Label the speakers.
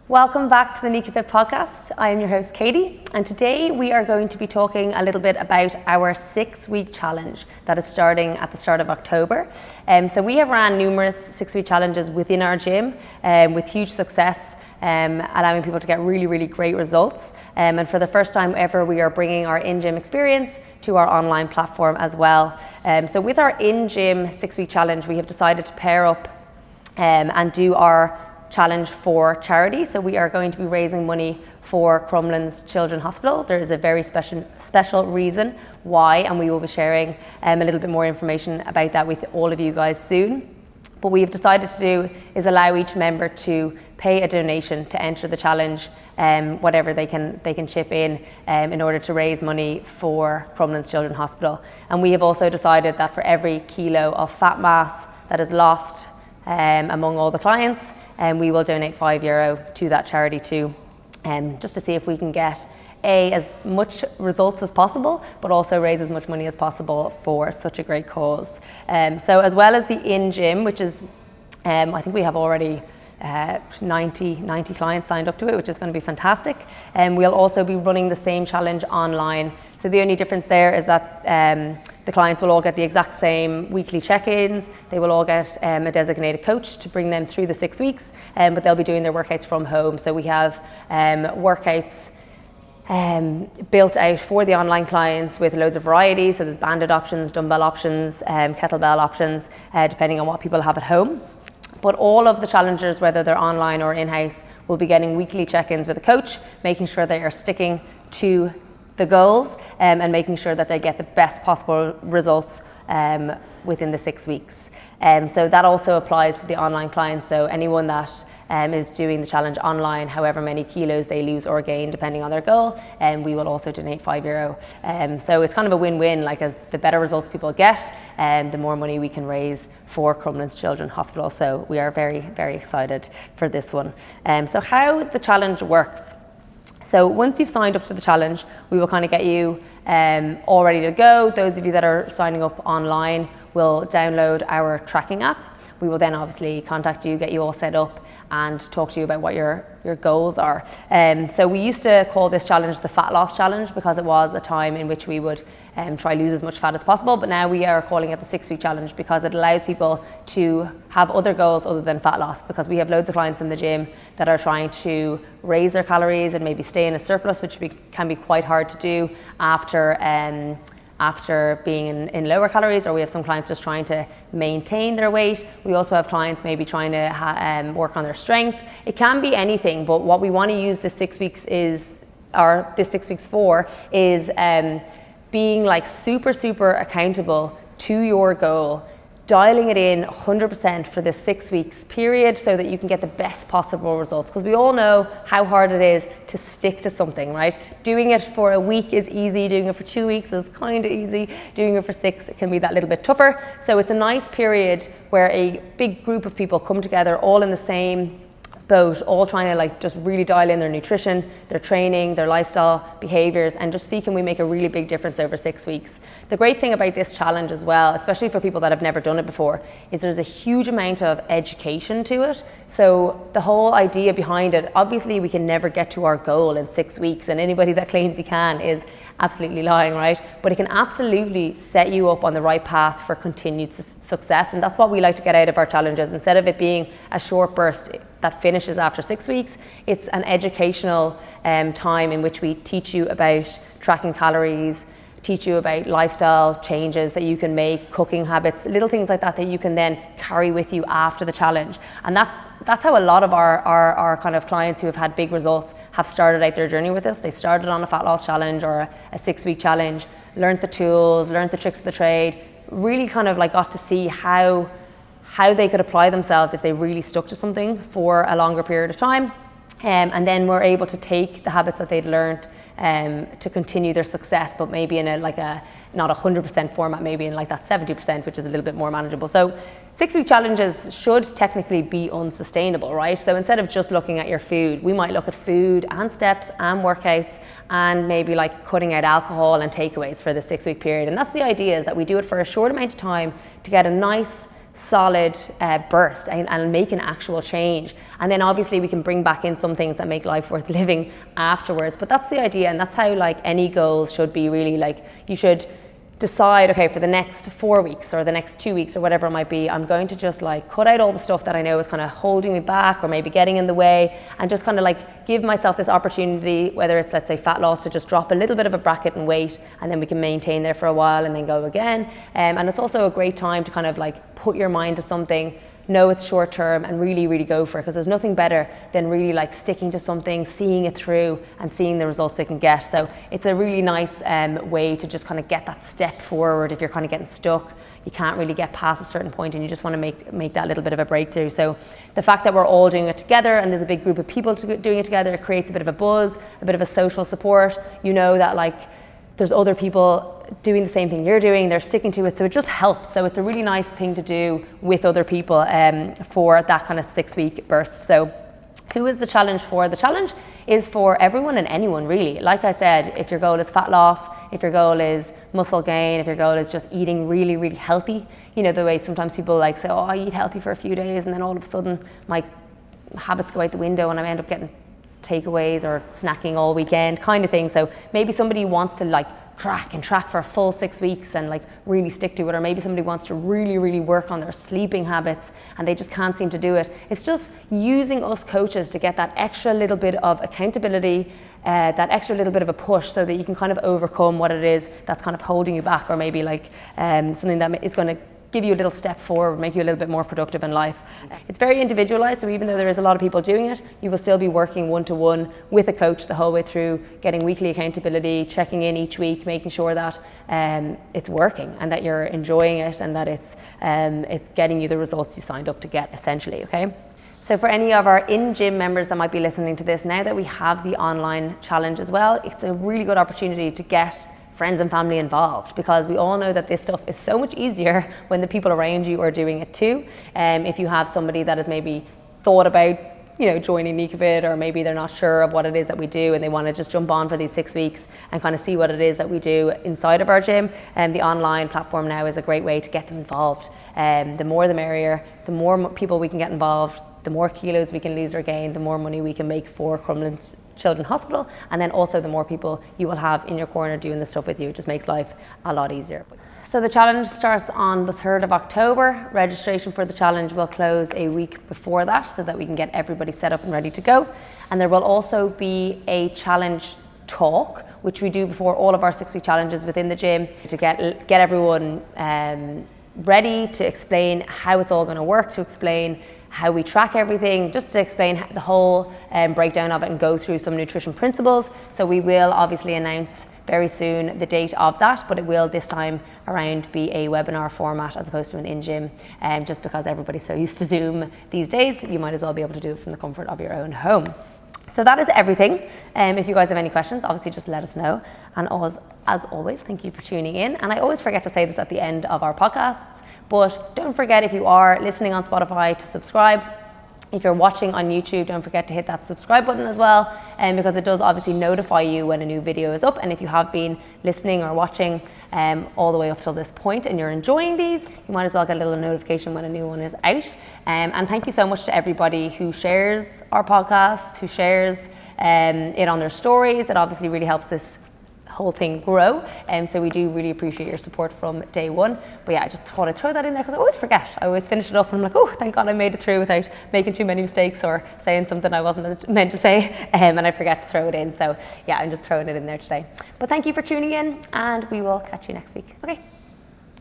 Speaker 1: Welcome back to the Nika Fit podcast. I am your host Katie, and today we are going to be talking a little bit about our 6-week challenge that is starting at the start of October. So we have ran numerous 6-week challenges within our gym with huge success, allowing people to get really great results. And for the first time ever, we are bringing our in-gym experience to our online platform as well. So with our in-gym 6-week challenge, we have decided to pair up and do our challenge for charity. So we are going to be raising money for Crumlin's Children's Hospital. There is a very special reason why, and we will be sharing a little bit more information about that with all of you guys soon. What we have decided to do is allow each member to pay a donation to enter the challenge, whatever they can chip in order to raise money for Crumlin's Children's Hospital. And we have also decided that for every kilo of fat mass that is lost among all the clients, we will donate €5 to that charity too, just to see if we can get as much results as possible, but also raise as much money as possible for such a great cause. So as well as the in-gym, which is, I think we have already 90 clients signed up to it, which is going to be fantastic. And we'll also be running the same challenge online. So the only difference there is that the clients will all get the exact same weekly check-ins. They will all get a designated coach to bring them through the 6 weeks, but they'll be doing their workouts from home. So we have workouts built out for the online clients with loads of variety. So there's banded options, dumbbell options, kettlebell options, depending on what people have at home. But all of the challengers, whether they're online or in-house, will be getting weekly check-ins with a coach, making sure they are sticking to the goals and making sure that they get the best possible results within the 6 weeks. So that also applies to the online clients. So anyone that is doing the challenge online, however many kilos they lose or gain depending on their goal, and we will also donate €5. So it's kind of a win-win, like as the better results people get, the more money we can raise for Crumlin's Children's Hospital. So we are very excited for this one. So how the challenge works. So once you've signed up to the challenge, we will kind of get you all ready to go. Those of you that are signing up online will download our tracking app. We will then obviously contact you, get you all set up, and talk to you about what your goals are. So we used to call this challenge the fat loss challenge because it was a time in which we would try lose as much fat as possible, but now we are calling it the 6-week challenge because it allows people to have other goals other than fat loss, because we have loads of clients in the gym that are trying to raise their calories and maybe stay in a surplus, which can be quite hard to do after being in lower calories, or we have some clients just trying to maintain their weight. We also have clients maybe trying to work on their strength. It can be anything, but what we want to use this 6 weeks for is being like super accountable to your goal, dialing it in 100% for this 6 weeks period so that you can get the best possible results. Because we all know how hard it is to stick to something, right? Doing it for a week is easy, doing it for 2 weeks is kind of easy, doing it for 6, it can be that little bit tougher. So it's a nice period where a big group of people come together all in the same boat, all trying to like just really dial in their nutrition, their training, their lifestyle behaviors, and just see can we make a really big difference over 6 weeks. The great thing about this challenge as well, especially for people that have never done it before, is there's a huge amount of education to it. So the whole idea behind it, obviously we can never get to our goal in 6 weeks, and anybody that claims he can is absolutely lying, right? But it can absolutely set you up on the right path for continued success, and that's what we like to get out of our challenges. Instead of it being a short burst that finishes after 6 weeks, it's an educational time in which we teach you about tracking calories, teach you about lifestyle changes that you can make, cooking habits, little things like that that you can then carry with you after the challenge. And that's how a lot of our kind of clients who have had big results have started out their journey with us. They started on a fat loss challenge or a 6-week challenge, learned the tools, learned the tricks of the trade, really kind of like got to see how they could apply themselves if they really stuck to something for a longer period of time. And then were able to take the habits that they'd learned to continue their success, but maybe in not 100% format, maybe in like that 70%, which is a little bit more manageable. So 6-week challenges should technically be unsustainable, right? So instead of just looking at your food, we might look at food and steps and workouts and maybe like cutting out alcohol and takeaways for the 6-week period. And that's the idea, is that we do it for a short amount of time to get a nice solid burst and make an actual change. And then obviously we can bring back in some things that make life worth living afterwards. But that's the idea, and that's how like any goals should be really. Like you should decide, okay, for the next 4 weeks or the next 2 weeks or whatever it might be, I'm going to just like cut out all the stuff that I know is kind of holding me back or maybe getting in the way, and just kind of like give myself this opportunity, whether it's, let's say, fat loss, to just drop a little bit of a bracket in weight, and then we can maintain there for a while and then go again. And it's also a great time to kind of like put your mind to something, know it's short term, and really go for it, because there's nothing better than really like sticking to something, seeing it through and seeing the results it can get. So it's a really nice way to just kind of get that step forward if you're kind of getting stuck. You can't really get past a certain point and you just want to make that little bit of a breakthrough. So the fact that we're all doing it together and there's a big group of people doing it together, it creates a bit of a buzz, a bit of a social support. You know that like there's other people doing the same thing you're doing, they're sticking to it, so it just helps. So it's a really nice thing to do with other people for that kind of 6-week burst. So who is the challenge for? The challenge is for everyone and anyone really. Like I said, if your goal is fat loss, if your goal is muscle gain, if your goal is just eating really healthy, you know, the way sometimes people like say, oh, I eat healthy for a few days and then all of a sudden my habits go out the window and I end up getting takeaways or snacking all weekend kind of thing. So maybe somebody wants to like track for a full 6 weeks and like really stick to it, or maybe somebody wants to really work on their sleeping habits and they just can't seem to do it. It's just using us coaches to get that extra little bit of accountability, that extra little bit of a push, so that you can kind of overcome what it is that's kind of holding you back, or maybe like something that is going to give you a little step forward, make you a little bit more productive in life. It's very individualized, so even though there is a lot of people doing it, you will still be working one-to-one with a coach the whole way through, getting weekly accountability, checking in each week, making sure that it's working and that you're enjoying it and that it's getting you the results you signed up to get, essentially, okay? So for any of our in-gym members that might be listening to this, now that we have the online challenge as well, it's a really good opportunity to get friends and family involved, because we all know that this stuff is so much easier when the people around you are doing it too. If you have somebody that has maybe thought about, you know, joining NicaFit, or maybe they're not sure of what it is that we do and they want to just jump on for these 6 weeks and kind of see what it is that we do inside of our gym, and the online platform now is a great way to get them involved. The more the merrier, the more people we can get involved, the more kilos we can lose or gain, the more money we can make for Crumlin's Children's Hospital, and then also the more people you will have in your corner doing this stuff with you. It just makes life a lot easier. So the challenge starts on the 3rd of October. Registration for the challenge will close a week before that, so that we can get everybody set up and ready to go. And there will also be a challenge talk, which we do before all of our 6-week challenges within the gym, to get everyone ready, to explain how it's all going to work, to explain how we track everything, just to explain the whole breakdown of it and go through some nutrition principles. So we will obviously announce very soon the date of that, but it will this time around be a webinar format as opposed to an in-gym, just because everybody's so used to Zoom these days, you might as well be able to do it from the comfort of your own home. So that is everything. If you guys have any questions, obviously just let us know. And as always, thank you for tuning in. And I always forget to say this at the end of our podcasts, but don't forget, if you are listening on Spotify, to subscribe. If you're watching on YouTube, don't forget to hit that subscribe button as well, because it does obviously notify you when a new video is up. And if you have been listening or watching all the way up till this point and you're enjoying these, you might as well get a little notification when a new one is out. And thank you so much to everybody who shares our podcast, who shares it on their stories. It obviously really helps this whole thing grow, so we do really appreciate your support from day one. But yeah, I just thought I'd throw that in there because I always forget. I always finish it up and I'm like, oh, thank God I made it through without making too many mistakes or saying something I wasn't meant to say, and I forget to throw it in. So yeah, I'm just throwing it in there today. But thank you for tuning in, and we will catch you next week. Okay.